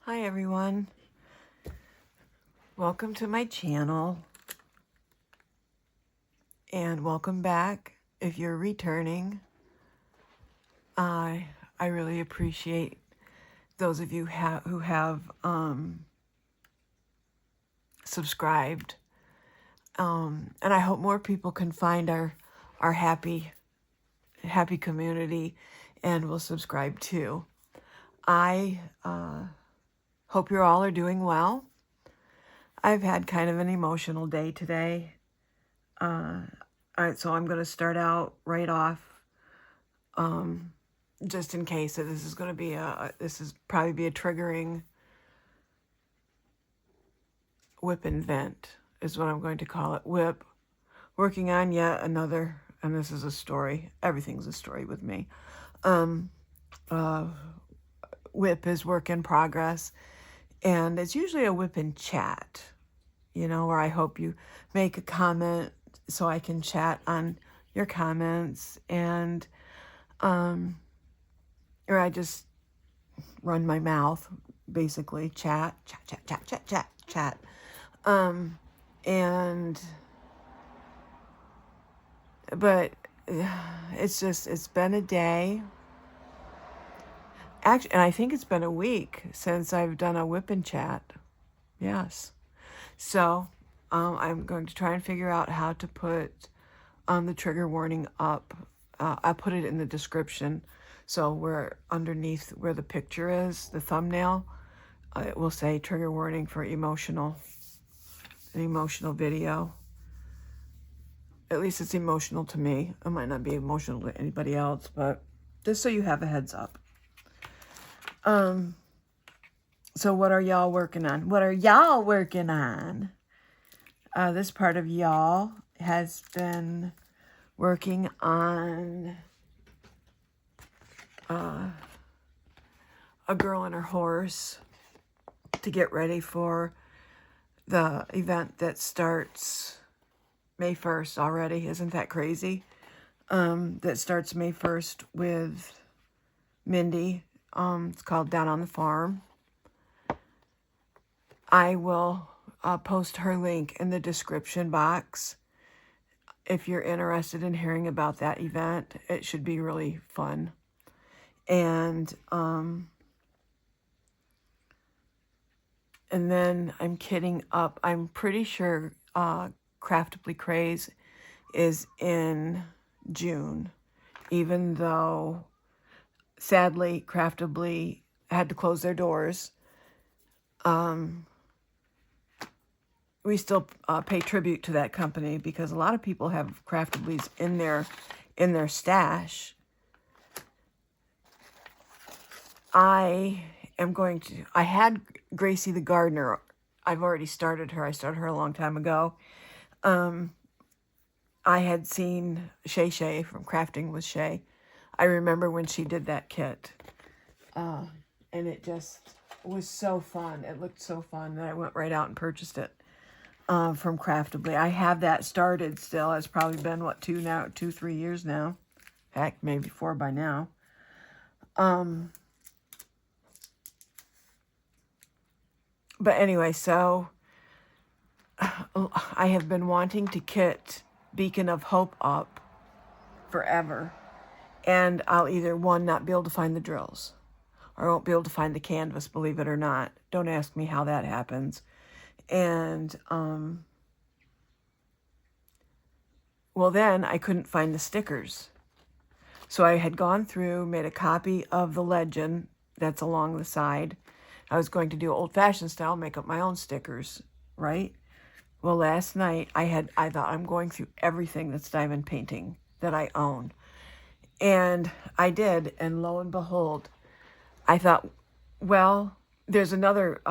Hi everyone, welcome to my channel and welcome back if you're returning. I really appreciate those of you who have subscribed, and I hope more people can find our happy community and will subscribe too. I hope you all are doing well. I've had kind of an emotional day today. So I'm going to start out right off, just in case that this is going to be this is probably be a triggering WIP and vent is what I'm going to call it. WIP, working on yet another, and this is a story. Everything's a story with me. WIP is work in progress, and it's usually a WIP in chat, where I hope you make a comment so I can chat on your comments, and or I just run my mouth, basically chat. But it's been a day. Actually, and I think it's been a week since I've done a WIP and chat. Yes. So I'm going to try and figure out how to put the trigger warning up. I'll put it in the description. So where underneath where the picture is, the thumbnail, it will say trigger warning for an emotional video. At least it's emotional to me. It might not be emotional to anybody else, but just so you have a heads up. So what are y'all working on? What are y'all working on? This part of y'all has been working on a girl and her horse to get ready for the event that starts May 1st already. Isn't that crazy? That starts May 1st with Mindy. It's called Down on the Farm. I will post her link in the description box if you're interested in hearing about that event. It should be really fun. And then I'm kidding up. I'm pretty sure Craftibly Craze is in June, even though sadly Craftibly had to close their doors. We still pay tribute to that company because a lot of people have Craftiblies in their stash. I had Gracie the gardener. I've already started her. I started her a long time ago. I had seen Shay from Crafting with Shay. I remember when she did that kit. And it just was so fun. It looked so fun that I went right out and purchased it from Craftibly. I have that started still. It's probably been, 3 years now. Heck, maybe 4 by now. But anyway, so I have been wanting to kit Beacon of Hope up forever. And I'll either, one, not be able to find the drills, or I won't be able to find the canvas, believe it or not. Don't ask me how that happens. And, well, then I couldn't find the stickers. So I had gone through, made a copy of the legend that's along the side. I was going to do old-fashioned style, make up my own stickers, right? Well, last night I thought I'm going through everything that's diamond painting that I own. And I did, and lo and behold, I thought, well, there's another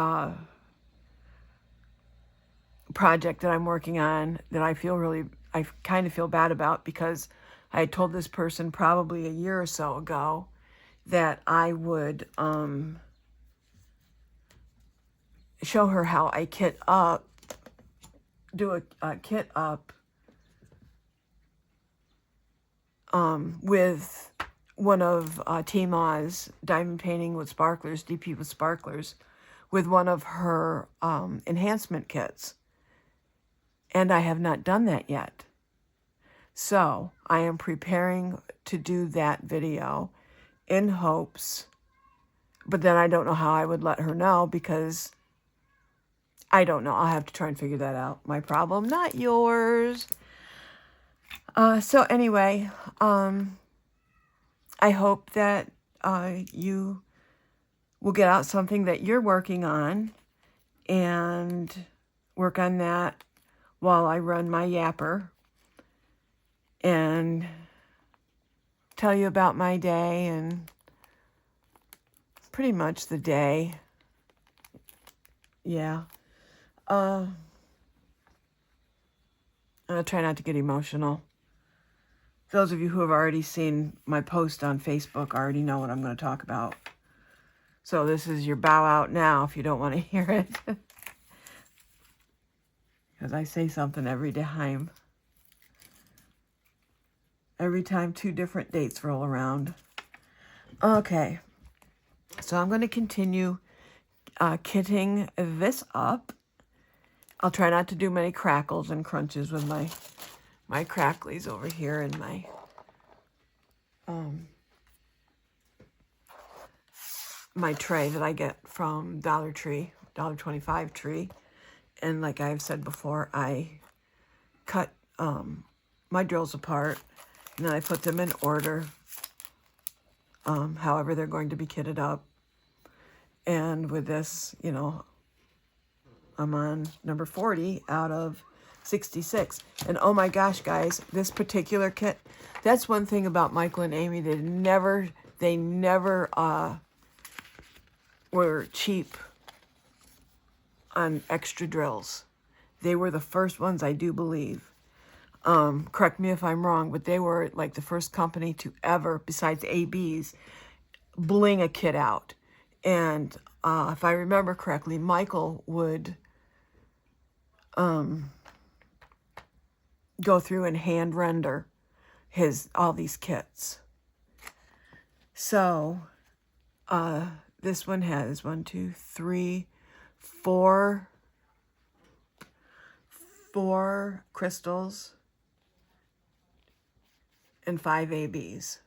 project that I'm working on that I kind of feel bad about, because I had told this person probably a year or so ago that I would show her how I do a kit up with one of Tima's Diamond Painting with Sparklers, DP with Sparklers, with one of her enhancement kits. And I have not done that yet. So I am preparing to do that video in hopes, but then I don't know how I would let her know because I don't know. I'll have to try and figure that out. My problem, not yours. So anyway, I hope that you will get out something that you're working on and work on that while I run my yapper and tell you about my day and pretty much the day. Yeah. I'll try not to get emotional. Those of you who have already seen my post on Facebook already know what I'm going to talk about. So this is your bow out now if you don't want to hear it. Because I say something every time. Every time 2 different dates roll around. Okay. So I'm going to continue kitting this up. I'll try not to do many crackles and crunches with my cracklies over here in my tray that I get from Dollar Tree, $1.25 tree. And like I've said before, I cut my drills apart and then I put them in order, however they're going to be kitted up. And with this, you know, I'm on number 40 out of 66. And oh my gosh, guys, this particular kit, that's one thing about Michael and Amy. They never were cheap on extra drills. They were the first ones, I do believe. Correct me if I'm wrong, but they were like the first company to ever, besides ABs, bling a kit out. And if I remember correctly, Michael would go through and hand render all these kits. So this one has 1, 2, 3, 4 crystals and 5 ABs.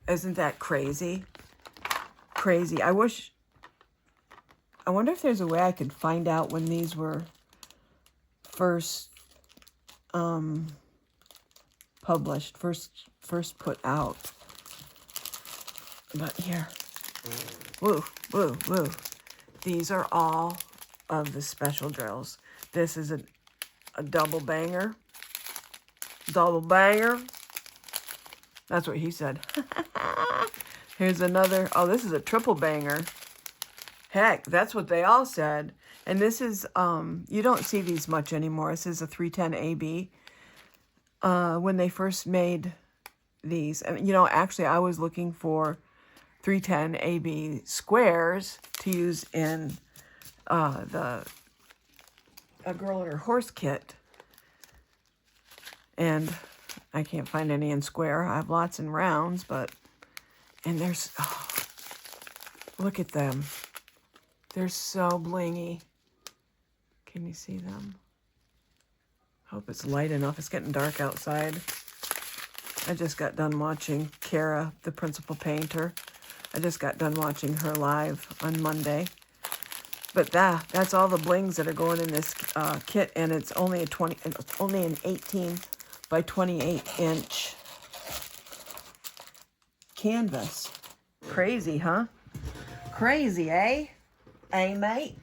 Isn't that crazy? Crazy. I wonder if there's a way I could find out when these were first published, first put out. But here, woo, woo, woo. These are all of the special drills. This is a double banger. Double banger. That's what he said. Here's another. Oh, this is a triple banger. Heck, that's what they all said. And this is, you don't see these much anymore. This is a 310 AB. When they first made these, and you know, actually I was looking for 310 AB squares to use in A Girl and Her Horse kit. And I can't find any in square. I have lots in rounds, and there's, oh, look at them. They're so blingy. Can you see them? Hope it's light enough. It's getting dark outside. I just got done watching Kara, the principal painter. I just got done watching her live on Monday. But that's all the blings that are going in this kit, and it's only an 18 by 28 inch canvas. Crazy, huh? Crazy, eh? Eh, mate?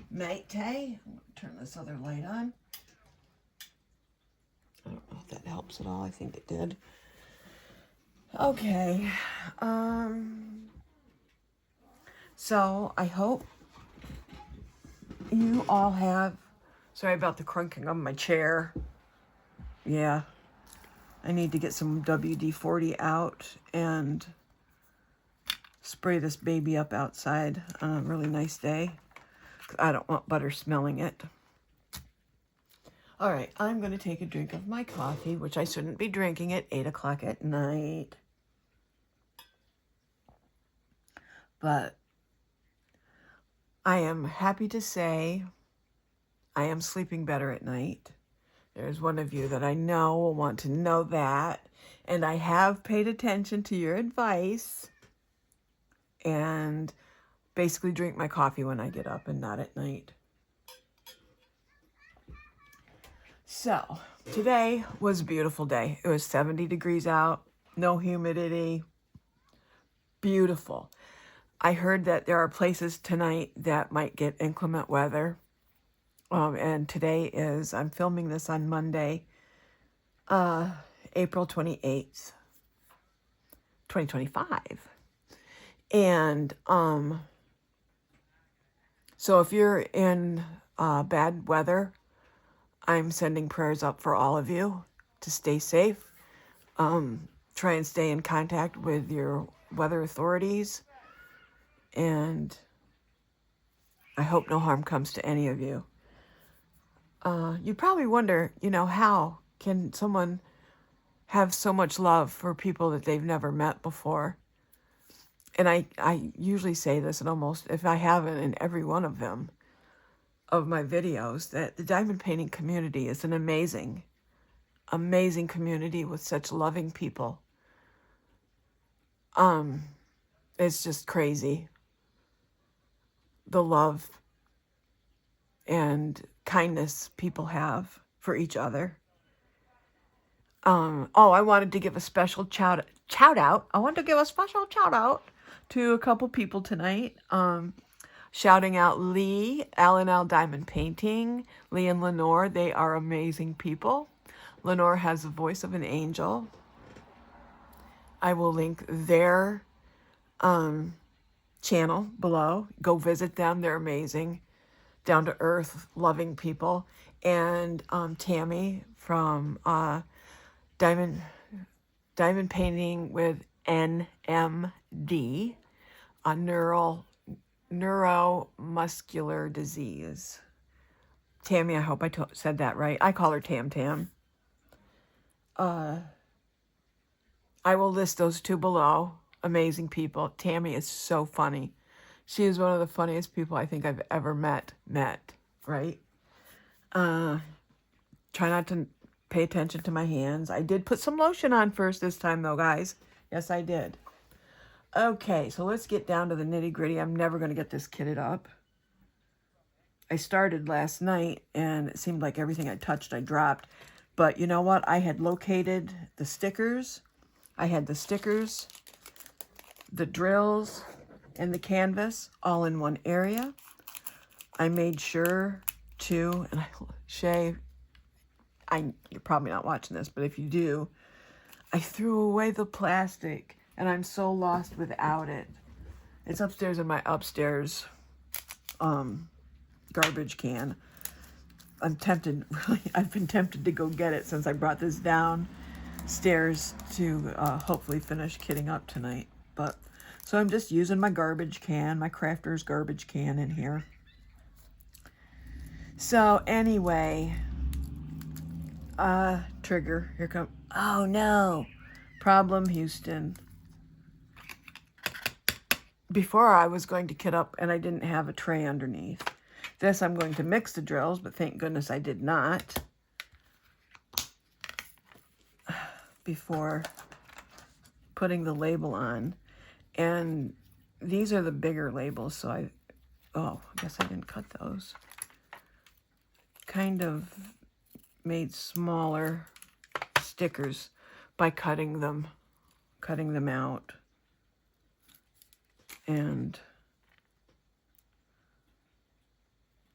Mate, eh? Turn this other light on. I don't know if that helps at all. I think it did. Okay. So I hope you all have, sorry about the crunking of my chair. Yeah. I need to get some WD-40 out and spray this baby up outside on a really nice day. I don't want butter smelling it. All right, I'm going to take a drink of my coffee, which I shouldn't be drinking at 8 o'clock at night. But I am happy to say I am sleeping better at night. There's one of you that I know will want to know that. And I have paid attention to your advice and basically drink my coffee when I get up and not at night. So, today was a beautiful day. It was 70 degrees out, no humidity, beautiful. I heard that there are places tonight that might get inclement weather. And today is, I'm filming this on Monday, April 28th, 2025. And so if you're in bad weather, I'm sending prayers up for all of you to stay safe. Try and stay in contact with your weather authorities. And I hope no harm comes to any of you. You probably wonder, how can someone have so much love for people that they've never met before? And I usually say this in almost, if I haven't, in every one of them, of my videos, that the diamond painting community is an amazing, amazing community with such loving people. It's just crazy. The love and kindness people have for each other. I wanted to give a special shout out. I wanted to give a special shout out to a couple people tonight. Shouting out Lee, L&L Diamond Painting, Lee and Lenore. They are amazing people. Lenore has the voice of an angel. I will link their channel below. Go visit them. They're amazing. Down to earth, loving people. And Tammy from Diamond Painting with NMD, a neuromuscular disease. Tammy, I hope I said that right. I call her Tam Tam. I will list those two below. Amazing people. Tammy is so funny. She is one of the funniest people I think I've ever met, right? Try not to pay attention to my hands. I did put some lotion on first this time, though, guys. Yes, I did. Okay, so let's get down to the nitty-gritty. I'm never going to get this kitted up. I started last night, and it seemed like everything I touched, I dropped. But you know what? I had located the stickers. I had the stickers, the drills, and the canvas all in one area. I made sure to, and Shay, you're probably not watching this, but if you do, I threw away the plastic, and I'm so lost without it. It's upstairs in my upstairs garbage can. I'm tempted, really, I've been tempted to go get it since I brought this downstairs to hopefully finish kitting up tonight. But so I'm just using my garbage can, my crafter's garbage can in here. So anyway, trigger, here come, oh no, problem Houston. Before I was going to kit up and I didn't have a tray underneath. This I'm going to mix the drills, but thank goodness I did not before putting the label on. And these are the bigger labels, so I guess I didn't cut those. Kind of made smaller stickers by cutting them out. And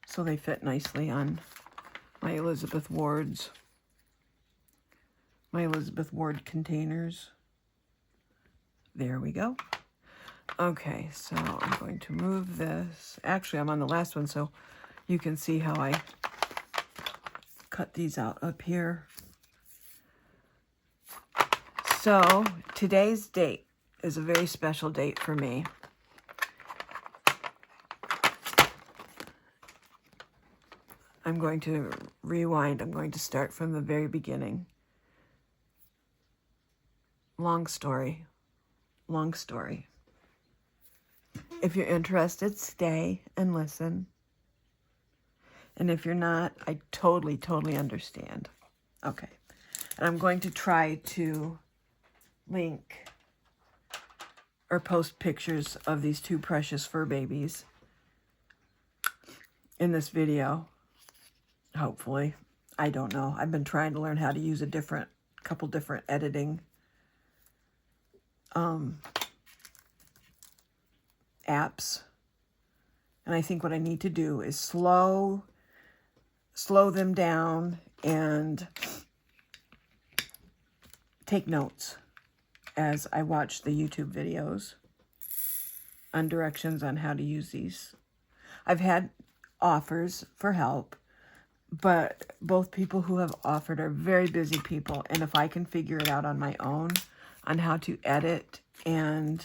so they fit nicely on my Elizabeth Ward containers. There we go. Okay, so I'm going to move this. Actually, I'm on the last one, so you can see how I cut these out up here. So today's date is a very special date for me. I'm going to rewind. I'm going to start from the very beginning. Long story. If you're interested, stay and listen. And if you're not, I totally, totally understand. Okay. And I'm going to try to link or post pictures of these two precious fur babies in this video. Hopefully. I don't know. I've been trying to learn how to use a couple different editing apps. And I think what I need to do is slow them down and take notes as I watch the YouTube videos on directions on how to use these. I've had offers for help, but both people who have offered are very busy people. And if I can figure it out on my own on how to edit and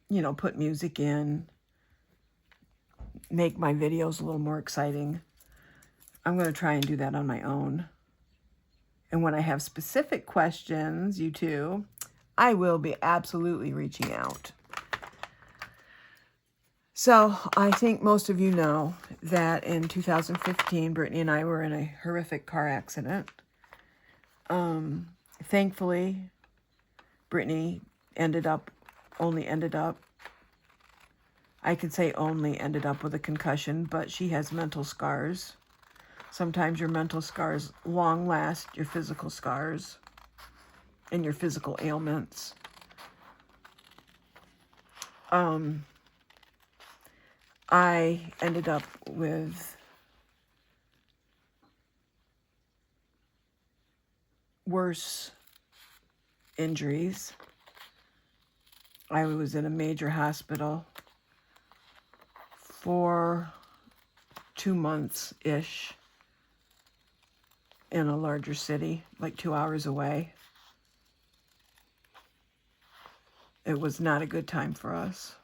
you know, put music in, make my videos a little more exciting, I'm going to try and do that on my own. And when I have specific questions, you two, I will be absolutely reaching out. So I think most of you know that in 2015, Brittany and I were in a horrific car accident. Thankfully, Brittany only ended up, I could say only ended up with a concussion, but she has mental scars. Sometimes your mental scars long last your physical scars and your physical ailments. I ended up with worse injuries. I was in a major hospital for 2 months-ish in a larger city, like 2 hours away. It was not a good time for us.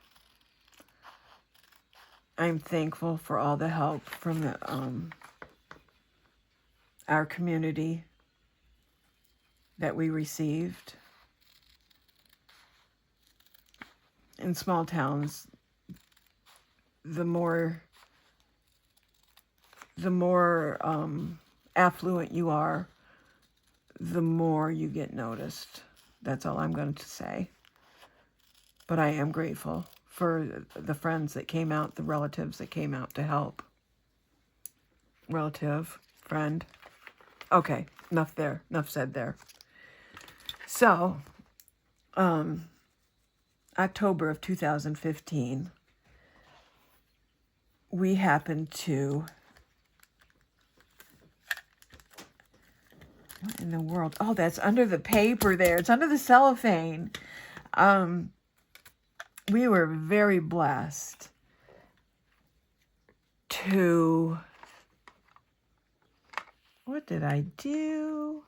I'm thankful for all the help from our community that we received. In small towns, the more affluent you are, the more you get noticed. That's all I'm going to say. But I am grateful for the friends that came out, the relatives that came out to help. Relative, friend. Okay, enough said there. So, October of 2015, we happened to, what in the world? Oh, that's under the paper there. It's under the cellophane. We were very blessed to, what did I do?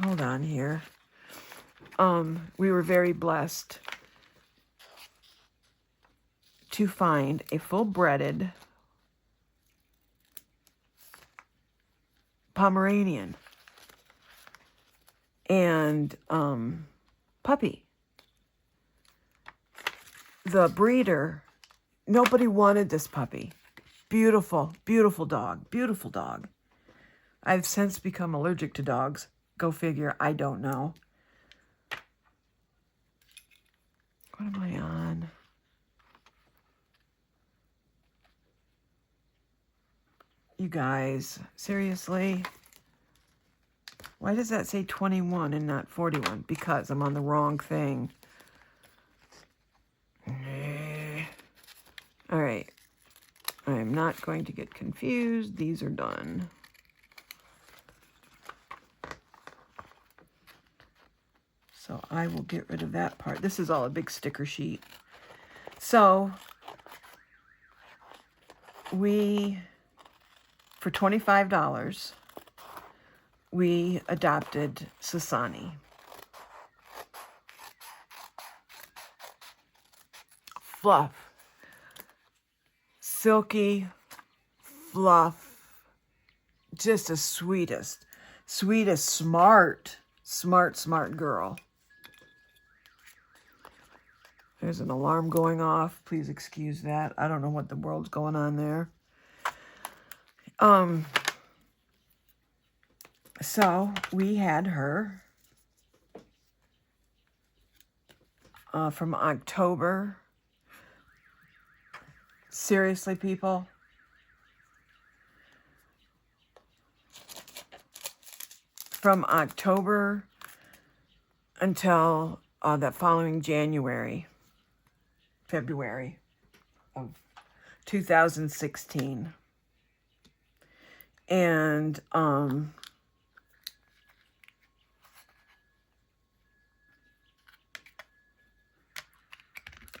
Hold on here. We were very blessed to find a full-blooded Pomeranian and puppy. The breeder, nobody wanted this puppy. Beautiful, beautiful dog, beautiful dog. I've since become allergic to dogs. Go figure, I don't know. What am I on? You guys, seriously? Why does that say 21 and not 41? Because I'm on the wrong thing. All right. I'm not going to get confused. These are done. So I will get rid of that part. This is all a big sticker sheet. So we, for $25, we adopted Sasani. Fluff. Silky fluff. Just the sweetest. Sweetest, smart girl. There's an alarm going off. Please excuse that. I don't know what the world's going on there. So we had her from October. Seriously, people. From October until that following February of 2016. And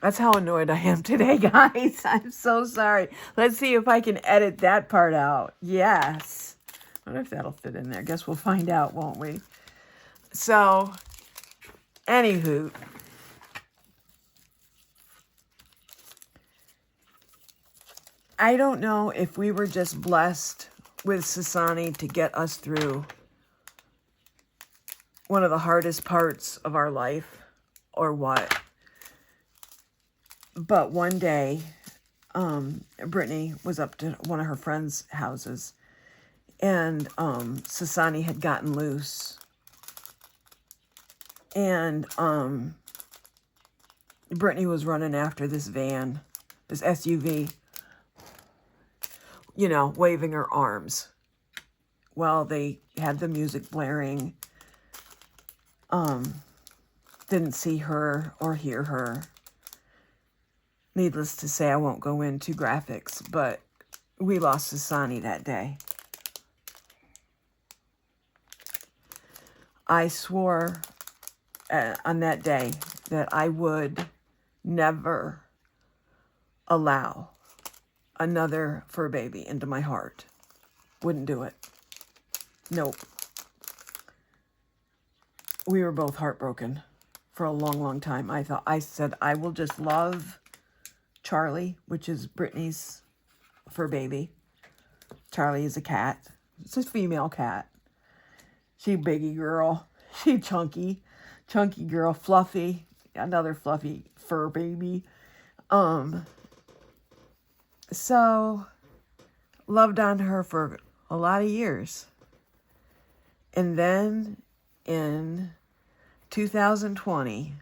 that's how annoyed I am today, guys. I'm so sorry. Let's see if I can edit that part out. Yes. I wonder if that'll fit in there. Guess we'll find out, won't we? So, anywho. I don't know if we were just blessed with Sasani to get us through one of the hardest parts of our life or what. But one day, Brittany was up to one of her friends' houses, and Sasani had gotten loose. And Brittany was running after this van, this SUV, you know, waving her arms while they had the music blaring. Didn't see her or hear her. Needless to say, I won't go into graphics, but we lost Sasani that day. I swore on that day that I would never allow another fur baby into my heart. Wouldn't do it. Nope. We were both heartbroken for a long, long time. I said, I will just love Charlie, which is Brittany's fur baby. Charlie is a cat. It's a female cat. She biggie girl. She chunky girl. Fluffy. Another fluffy fur baby. So, loved on her for a lot of years. And then in 2020,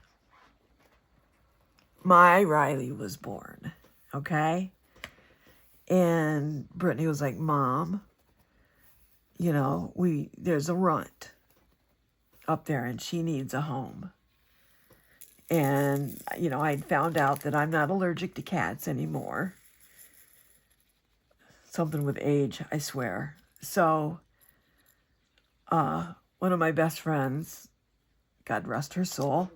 my Riley was born, okay? And Brittany was like, Mom, you know, there's a runt up there and she needs a home. And, you know, I'd found out that I'm not allergic to cats anymore. Something with age, I swear. So, one of my best friends, God rest her soul,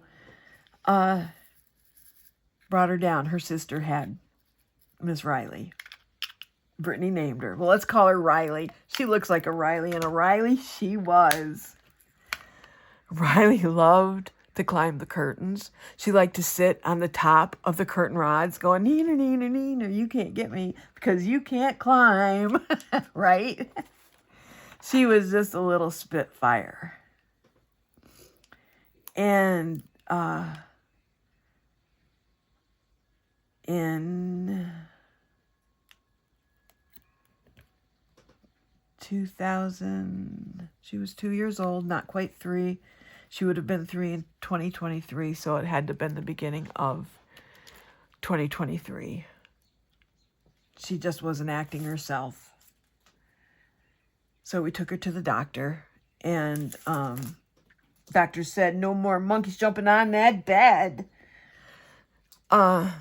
brought her down. Her sister had Miss Riley. Brittany named her. Well, let's call her Riley. She looks like a Riley, and a Riley she was. Riley loved to climb the curtains. She liked to sit on the top of the curtain rods going, Neener, neener, neener, you can't get me because you can't climb, right? She was just a little spitfire. And in 2000, she was 2 years old, not quite 3. She would have been 3 in 2023, so it had to have been the beginning of 2023. She just wasn't acting herself. So we took her to the doctor, and doctor said, no more monkeys jumping on that bed. The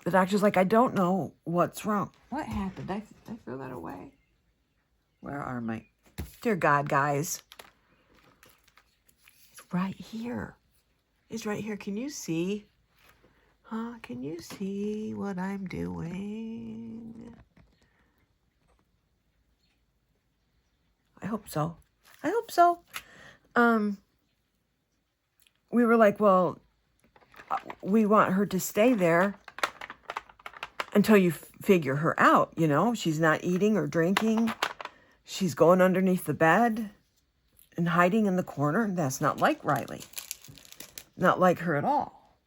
doctor's like, I don't know what's wrong. What happened? I throw that away. Where are my... Dear God, guys. It's right here. It's right here. Can you see? Huh? Can you see what I'm doing? I hope so. I hope so. We were like, well, we want her to stay there until you figure her out, you know. She's not eating or drinking. She's going underneath the bed and hiding in the corner. That's not like Riley. Not like her at all.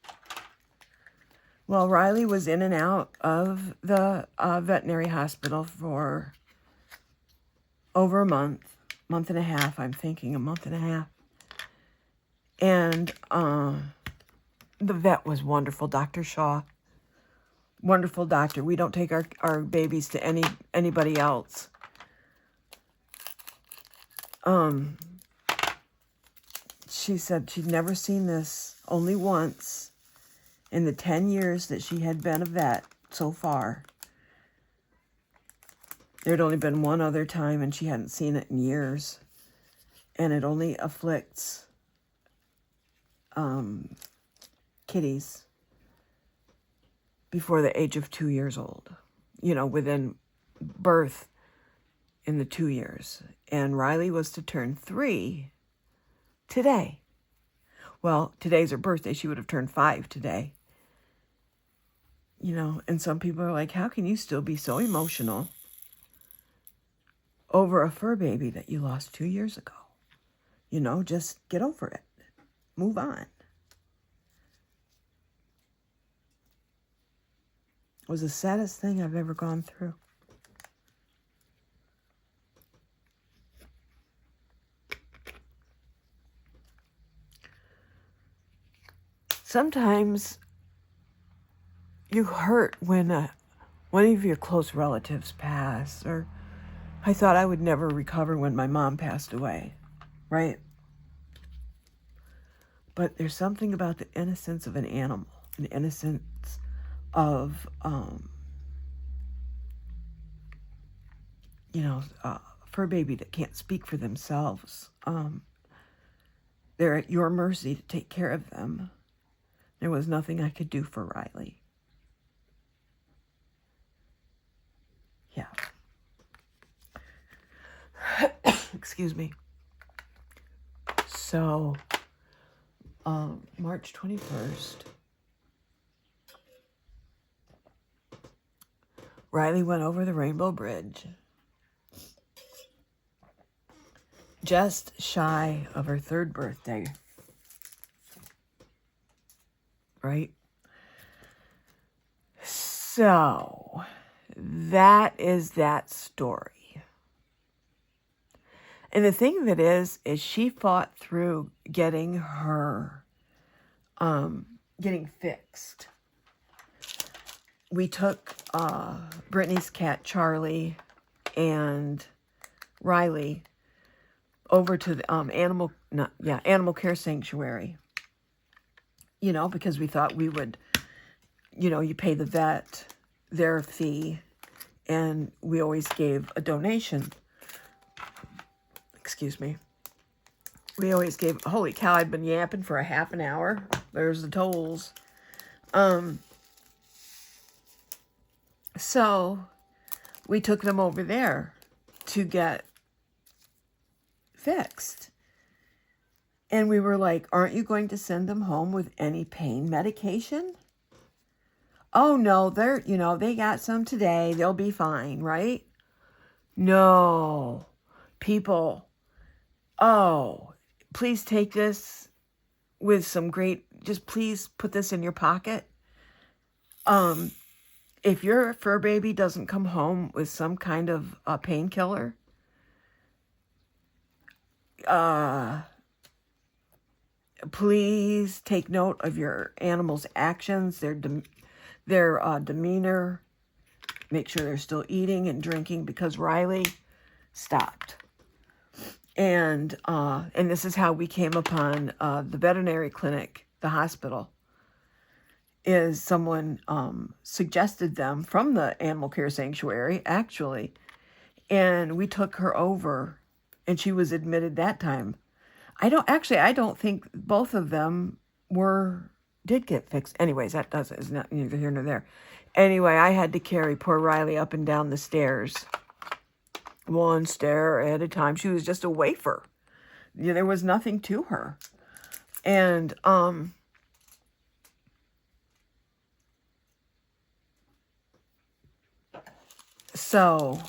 Well, Riley was in and out of the veterinary hospital for over a month and a half. I'm thinking a month and a half. And the vet was wonderful, Dr. Shaw. Wonderful doctor. We don't take our babies to anybody else. She said she'd never seen this, only once in the 10 years that she had been a vet so far. There'd only been one other time, and she hadn't seen it in years. And it only afflicts kitties before the age of 2 years old. You know, within birth in the 2 years. And Riley was to turn 3 today. Well, today's her birthday. She would have turned 5 today. You know, and some people are like, how can you still be so emotional over a fur baby that you lost 2 years ago? You know, just get over it. Move on. It was the saddest thing I've ever gone through. Sometimes you hurt when one of your close relatives pass, or I thought I would never recover when my mom passed away, right? But there's something about the innocence of an animal, an innocence of, a fur baby that can't speak for themselves. They're at your mercy to take care of them. There was nothing I could do for Riley. Yeah. Excuse me. So, March 21st, Riley went over the Rainbow Bridge, just shy of her 3rd birthday, right? So, that is that story. And the thing of it is she fought through getting her, getting fixed. We took Brittany's cat, Charlie, and Riley over to the animal care sanctuary. You know, because we thought we would, you pay the vet their fee, and we always gave a donation. Excuse me. We always gave, holy cow, I'd been yapping for a half an hour. There's the tolls. So we took them over there to get fixed. And we were like, aren't you going to send them home with any pain medication? Oh no, they got some today. They'll be fine, right? No. People, please take this with some just please put this in your pocket. If your fur baby doesn't come home with some kind of painkiller, please take note of your animal's actions, their demeanor. Make sure they're still eating and drinking, because Riley stopped. And this is how we came upon the veterinary clinic, the hospital, is someone suggested them from the animal care sanctuary, actually. And we took her over, and she was admitted that time. I don't think both of them did get fixed. Anyways, is not neither here nor there. Anyway, I had to carry poor Riley up and down the stairs, one stair at a time. She was just a wafer. There was nothing to her. And So,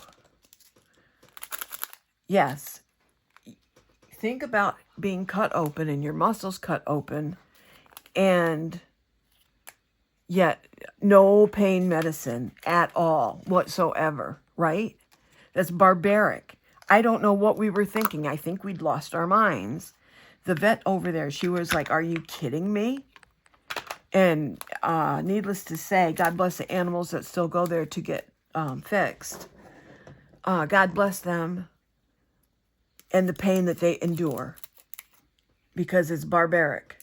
yes, think about being cut open and your muscles cut open, and yet no pain medicine at all whatsoever, right? That's barbaric. I don't know what we were thinking. I think we'd lost our minds. The vet over there, she was like, are you kidding me? And needless to say, God bless the animals that still go there to get fixed. God bless them and the pain that they endure, because it's barbaric.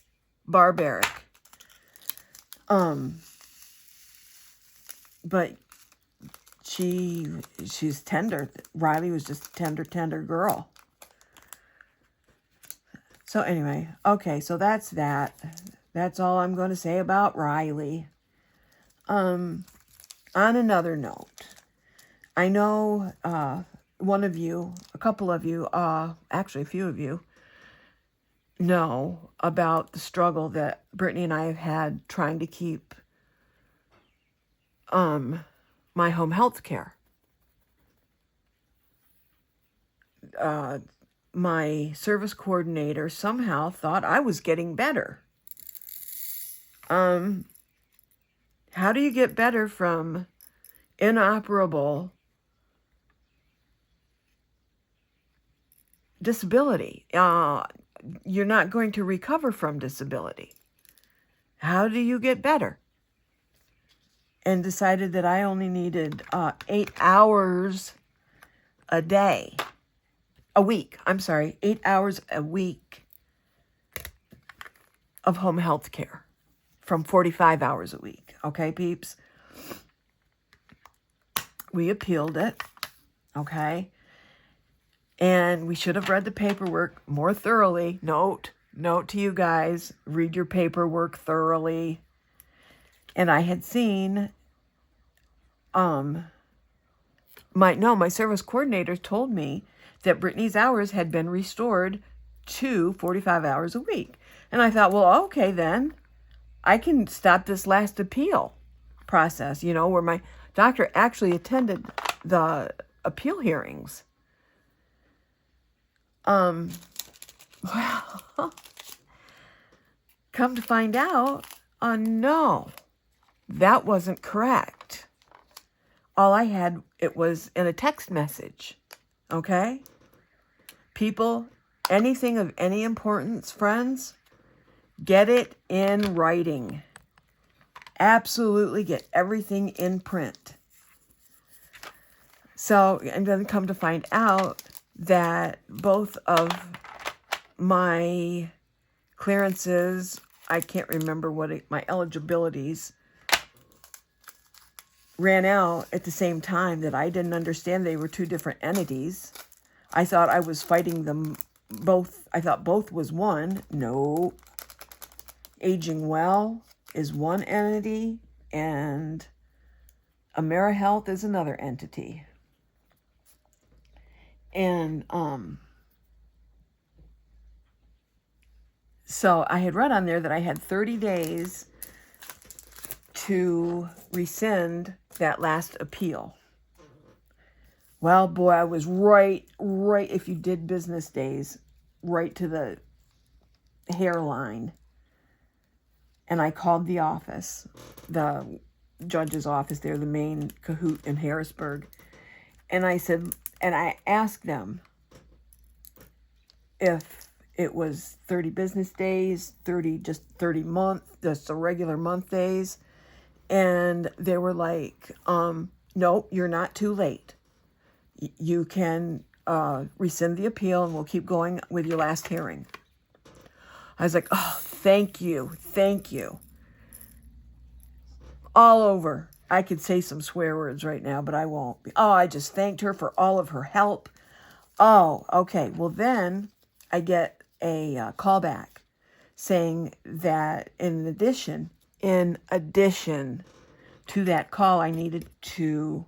Barbaric. But she's tender. Riley was just a tender girl. So anyway, okay, so that's that. That's all I'm going to say about Riley. On another note, I know one of you, a couple of you, actually a few of you, know about the struggle that Brittany and I have had trying to keep my home health care. My service coordinator somehow thought I was getting better. How do you get better from inoperable disability? You're not going to recover from disability. How do you get better? And decided that I only needed 8 hours a day. A week. I'm sorry. 8 hours a week of home health care from 45 hours a week. Okay, peeps? We appealed it. Okay? And we should have read the paperwork more thoroughly. Note to you guys, read your paperwork thoroughly. And I had seen, my service coordinator told me that Brittany's hours had been restored to 45 hours a week. And I thought, well, okay, then I can stop this last appeal process, where my doctor actually attended the appeal hearings. Well, come to find out, no, that wasn't correct. All I had, it was in a text message, okay? People, anything of any importance, friends, get it in writing. Absolutely get everything in print. So, and then come to find out that both of my clearances, I can't remember my eligibilities, ran out at the same time. That I didn't understand they were two different entities. I thought I was fighting them both. I thought both was one. No. Aging Well is one entity and AmeriHealth is another entity. And so I had read on there that I had 30 days to rescind that last appeal. Well, boy, I was right, if you did business days, right to the hairline. And I called the office, the judge's office there, the main cahoot in Harrisburg. And I said, and I asked them if it was 30 business days, 30 month, just the regular month days. And they were like, no, you're not too late. You can rescind the appeal and we'll keep going with your last hearing. I was like, oh, thank you. All over. I could say some swear words right now, but I won't. Oh, I just thanked her for all of her help. Oh, okay. Well, then I get a call back saying that in addition to that call, I needed to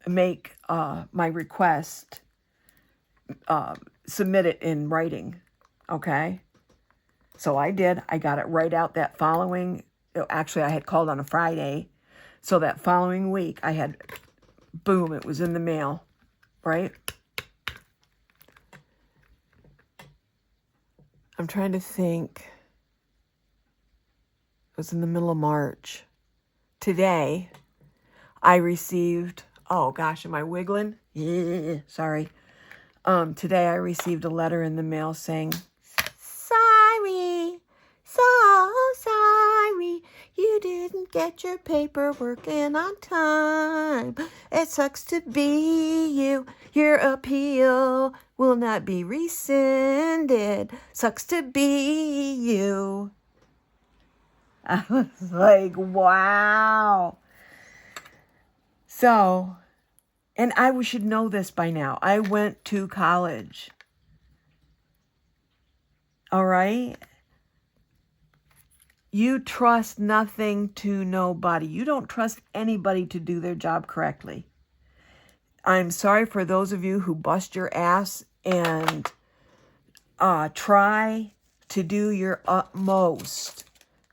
make my request, submit it in writing. Okay. So I did. I got it right out that following. Actually, I had called on a Friday So that following week, I had, boom, it was in the mail, right? I'm trying to think. It was in the middle of March. Today, I received, oh gosh, am I wiggling? Yeah, sorry. Today I received a letter in the mail saying, sorry, so sorry, you didn't get your paperwork in on time. It sucks to be you. Your appeal will not be rescinded. Sucks to be you. I was like, wow. So, and I should know this by now. I went to college. All right? You trust nothing to nobody. You don't trust anybody to do their job correctly. I'm sorry for those of you who bust your ass and try to do your utmost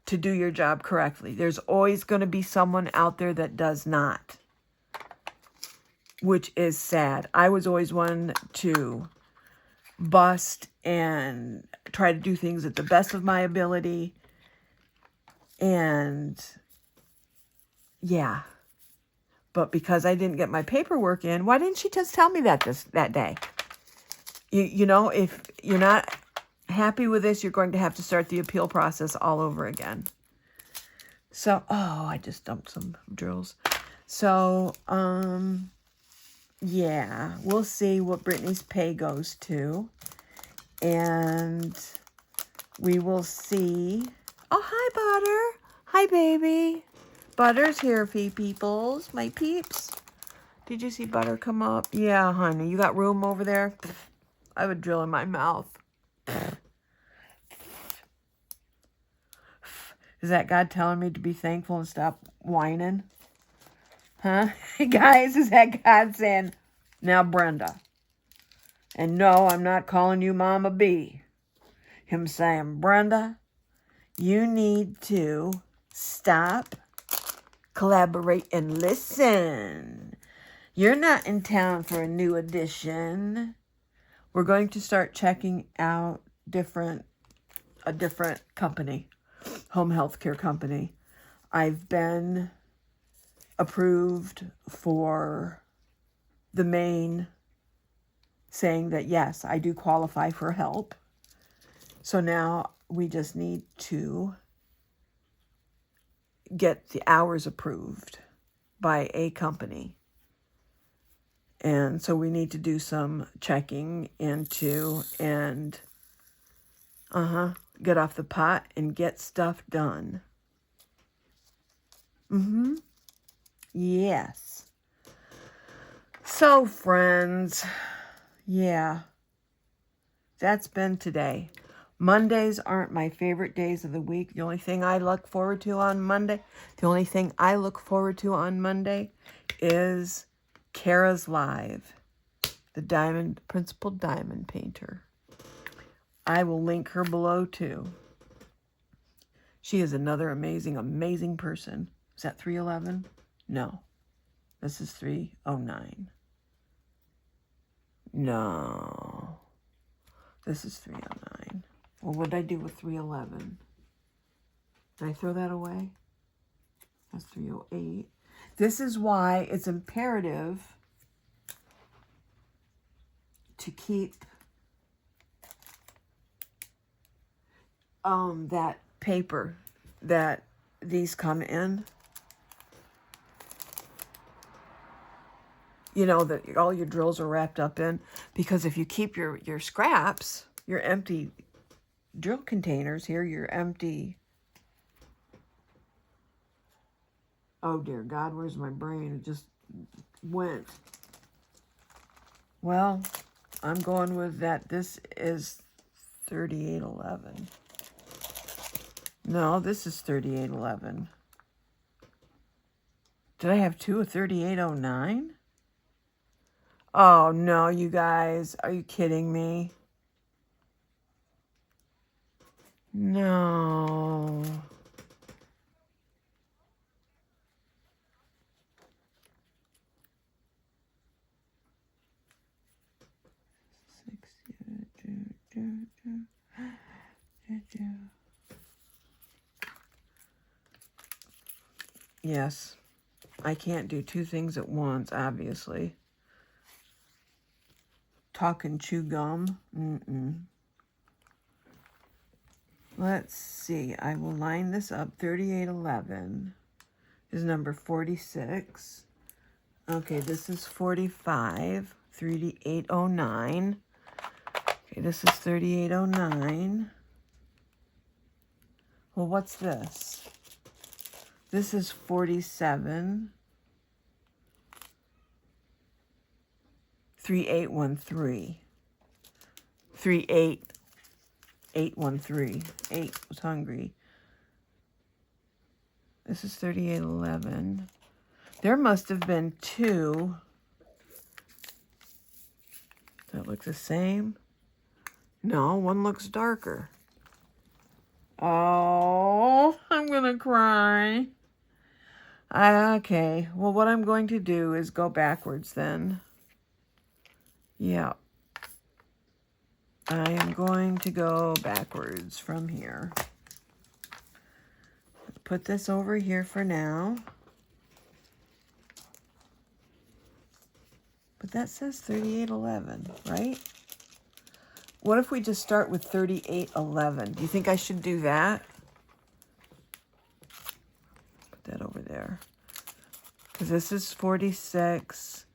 to do your job correctly. There's always going to be someone out there that does not, which is sad. I was always one to bust and try to do things at the best of my ability. And yeah, but because I didn't get my paperwork in, why didn't she just tell me that that day? You know, if you're not happy with this, you're going to have to start the appeal process all over again. So, oh, I just dumped some drills. So, yeah, we'll see what Brittany's pay goes to. And we will see. Oh, hi, Butter. Hi, baby. Butter's here, peoples. My peeps. Did you see Butter come up? Yeah, honey. You got room over there? I would drill in my mouth. Is that God telling me to be thankful and stop whining? Huh? Guys, is that God saying, now Brenda? And no, I'm not calling you Momma B. Him saying, Brenda, you need to stop, collaborate, and listen. You're not in town for a new edition. We're going to start checking out a different company, home health care company. I've been approved for the main, saying that yes, I do qualify for help. So now we just need to get the hours approved by a company. And so we need to do some checking into and get off the pot and get stuff done. Yes. So, friends, yeah, that's been today. Mondays aren't my favorite days of the week. The only thing I look forward to on Monday, is Kara's Live, the principal diamond painter. I will link her below too. She is another amazing person. Is that 311? No. This is 309. No. This is 309. Well, what did I do with 311? Did I throw that away? That's 308. This is why it's imperative to keep that paper that these come in. You know, that all your drills are wrapped up in. Because if you keep your scraps, your empty drill containers here, your empty... Oh, dear God, where's my brain? It just went. Well, I'm going with that. This is 3811. No, this is 3811. Did I have two of 3809? Oh, no, you guys. Are you kidding me? No. Yes, I can't do two things at once, obviously. Talk and chew gum. Let's see. I will line this up. 3811 is number 46. Okay, this is 45. 3809. Okay, this is 3809. Well, what's this? This is 47. 3813. 38813. 8 was hungry. This is 3811. There must have been two that look the same. No, one looks darker. Oh, I'm gonna cry. Okay, well, what I'm going to do is go backwards then. Yeah. I am going to go backwards from here. Put this over here for now. But that says 3811, right? What if we just start with 3811? Do you think I should do that? Put that over there. Because this is 46,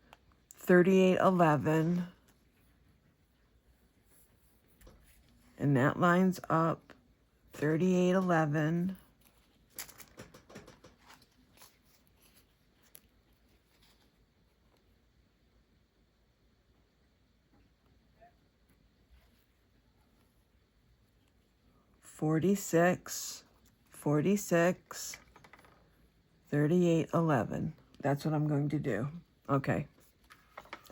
3811. And that lines up 3811. $46, 46, 3811. That's what I'm going to do. Okay.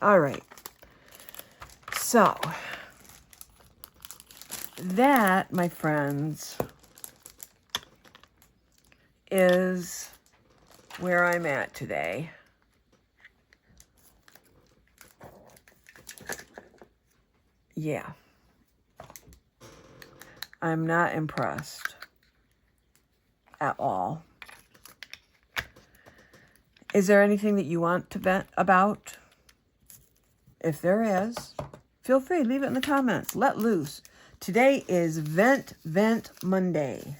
All right. So that, my friends, is where I'm at today. Yeah. I'm not impressed at all. Is there anything that you want to vent about? If there is, feel free, leave it in the comments. Let loose. Today is Vent Monday.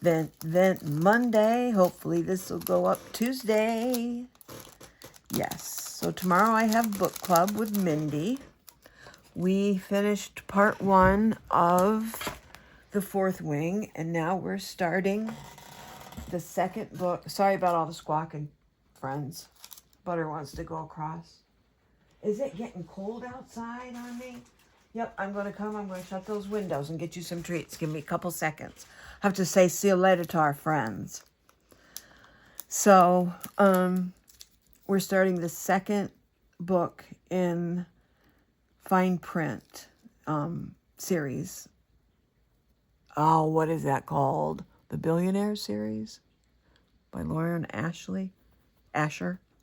Vent Monday. Hopefully this will go up Tuesday. Yes. So tomorrow I have book club with Mindy. We finished part 1 of The Fourth Wing, and now we're starting the second book. Sorry about all the squawking, friends. Butter wants to go across. Is it getting cold outside on me? Yep, I'm going to come. I'm going to shut those windows and get you some treats. Give me a couple seconds. I have to say see you later to our friends. So, we're starting the second book in fine print series. Oh, what is that called? The Billionaire series by Lauren Asher.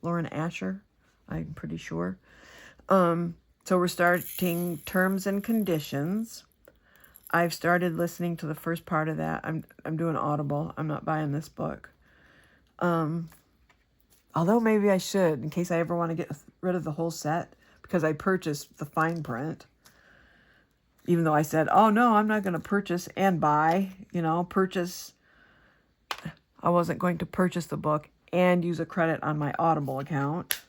Lauren Asher, I'm pretty sure. So we're starting Terms and Conditions. I've started listening to the first part of that. I'm doing Audible. I'm not buying this book. Although maybe I should, in case I ever want to get rid of the whole set, because I purchased the fine print. Even though I said, oh no, I'm not going to purchase and buy, purchase. I wasn't going to purchase the book and use a credit on my Audible account.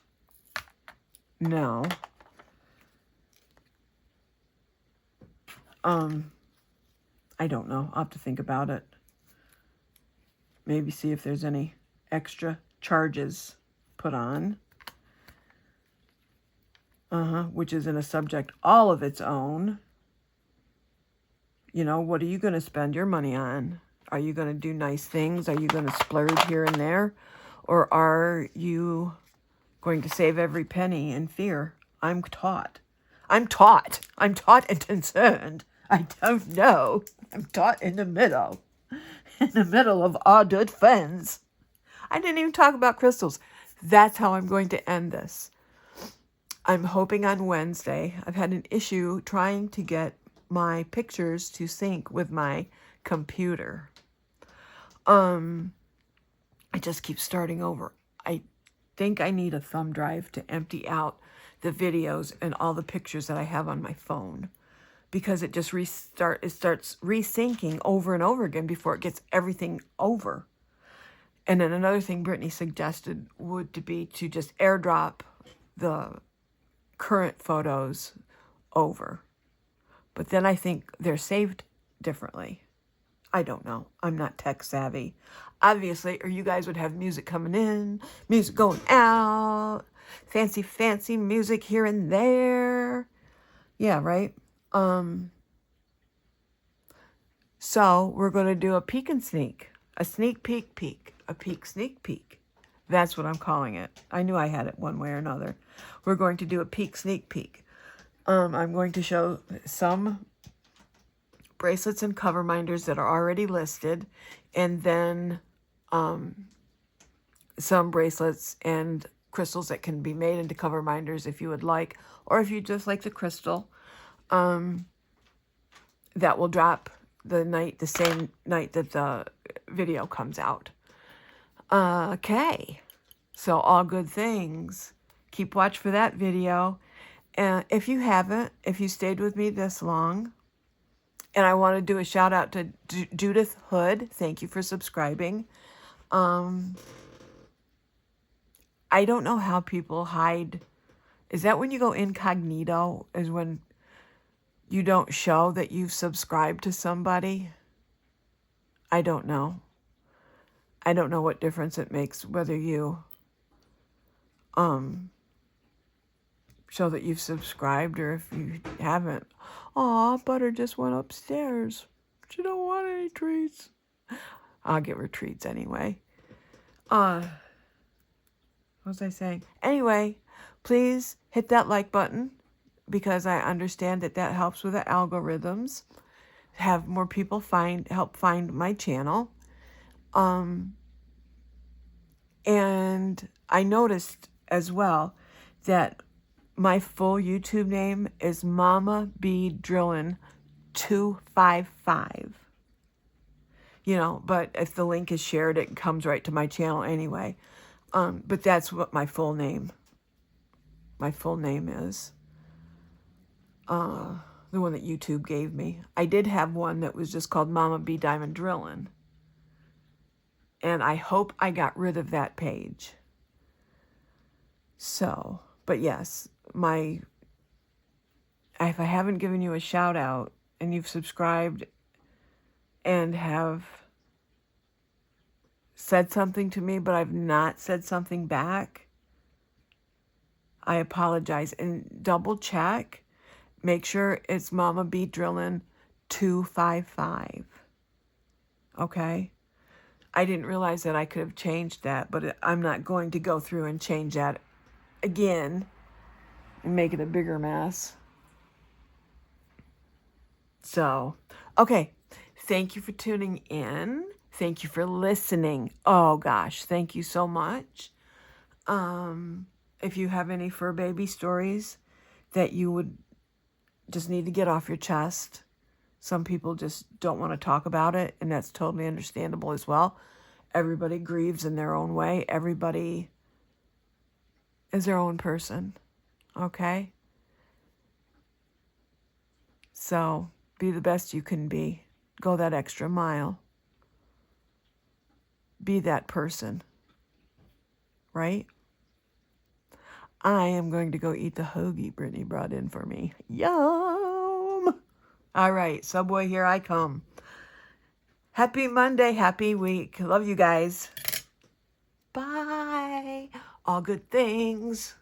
No. I don't know. I'll have to think about it. Maybe see if there's any extra charges put on. Which is in a subject all of its own. What are you going to spend your money on? Are you going to do nice things? Are you going to splurge here and there? Or are you going to save every penny in fear? I'm taught and concerned. I don't know. I'm taught in the middle of all good friends. I didn't even talk about crystals. That's how I'm going to end this. I'm hoping on Wednesday. I've had an issue trying to get my pictures to sync with my computer. I just keep starting over. I think I need a thumb drive to empty out the videos and all the pictures that I have on my phone, because it just starts resyncing over and over again before it gets everything over. And then another thing Brittany suggested would be to just airdrop the current photos over. But then I think they're saved differently. I don't know. I'm not tech savvy. Obviously, or you guys would have music coming in, music going out, fancy music here and there. Yeah, right? So we're going to do a peek and sneak. A sneak peek. A peek sneak peek. That's what I'm calling it. I knew I had it one way or another. We're going to do a peek sneak peek. I'm going to show some bracelets and cover minders that are already listed, and then some bracelets and crystals that can be made into cover minders if you would like, or if you just like the crystal, that will drop the same night that the video comes out. Okay, so all good things. Keep watch for that video. And if you haven't, if you stayed with me this long, and I want to do a shout out to Judith Hood. Thank you for subscribing. I don't know how people hide. Is that when you go incognito? Is when you don't show that you've subscribed to somebody? I don't know. I don't know what difference it makes whether you show that you've subscribed or if you haven't. Aw, Butter just went upstairs. She don't want any treats. I'll give her treats anyway. What was I saying? Anyway, please hit that like button, because I understand that that helps with the algorithms. Have more people help find my channel. And I noticed as well that my full YouTube name is Momma B Drillen 255. You know, but if the link is shared, it comes right to my channel anyway. But that's what my full name is. The one that YouTube gave me. I did have one that was just called Momma B Diamond Drillen. And I hope I got rid of that page. So, but yes, if I haven't given you a shout out and you've subscribed and have said something to me, but I've not said something back, I apologize. And double check. Make sure it's Momma B Drillen 255. Okay? I didn't realize that I could have changed that, but I'm not going to go through and change that again and make it a bigger mess. So, okay. Thank you for tuning in. Thank you for listening. Oh gosh, thank you so much. If you have any fur baby stories that you would just need to get off your chest, some people just don't want to talk about it, and that's totally understandable as well. Everybody grieves in their own way. Everybody is their own person, okay? So be the best you can be. Go that extra mile. Be that person, right? I am going to go eat the hoagie Brittany brought in for me. Yum! All right, Subway, here I come. Happy Monday, happy week. Love you guys. Bye. All good things.